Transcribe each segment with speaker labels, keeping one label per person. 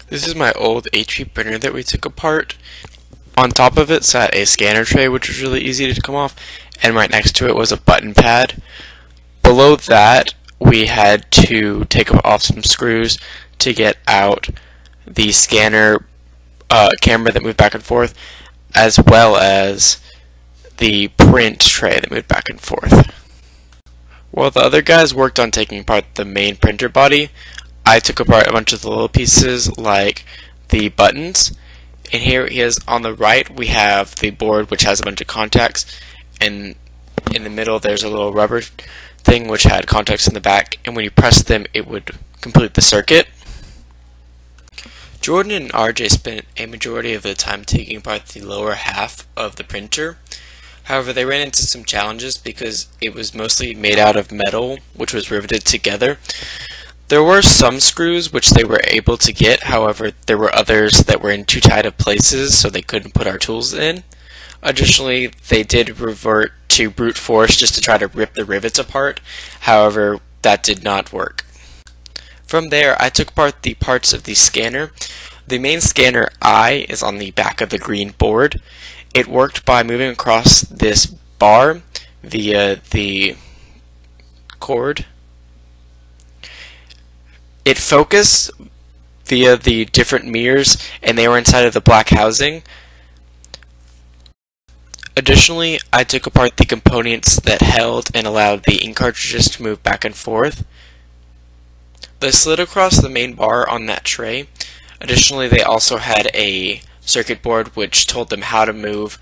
Speaker 1: This is my old HP printer that we took apart. On top of it sat a scanner tray, which was really easy to come off, and right next to it was a button pad. Below that, we had to take off some screws to get out the scanner camera that moved back and forth, as well as the print tray that moved back and forth. While the other guys worked on taking apart the main printer body, I took apart a bunch of the little pieces like the buttons. And here is on the right we have the board, which has a bunch of contacts, and in the middle there's a little rubber thing which had contacts in the back, and when you press them it would complete the circuit. Jordan and RJ spent a majority of the time taking apart the lower half of the printer. However, they ran into some challenges because it was mostly made out of metal, which was riveted together. There were some screws which they were able to get, however there were others that were in too tight of places so they couldn't put our tools in. Additionally, they did revert to brute force just to try to rip the rivets apart, however that did not work. From there, I took apart the parts of the scanner. The main scanner eye is on the back of the green board. It worked by moving across this bar via the cord. It focused via the different mirrors, and they were inside of the black housing. Additionally, I took apart the components that held and allowed the ink cartridges to move back and forth. They slid across the main bar on that tray. Additionally, they also had a circuit board which told them how to move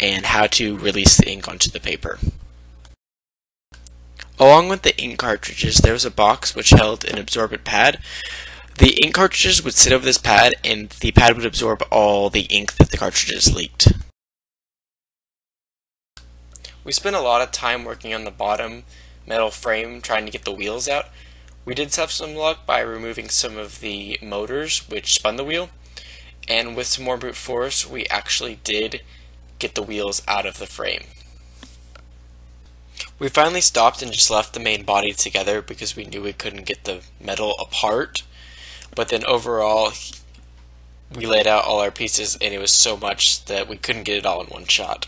Speaker 1: and how to release the ink onto the paper. Along with the ink cartridges, there was a box which held an absorbent pad. The ink cartridges would sit over this pad, and the pad would absorb all the ink that the cartridges leaked. We spent a lot of time working on the bottom metal frame trying to get the wheels out. We did have some luck by removing some of the motors which spun the wheel, and with some more brute force we actually did get the wheels out of the frame. We finally stopped and just left the main body together because we knew we couldn't get the metal apart, but then overall we laid out all our pieces and it was so much that we couldn't get it all in one shot.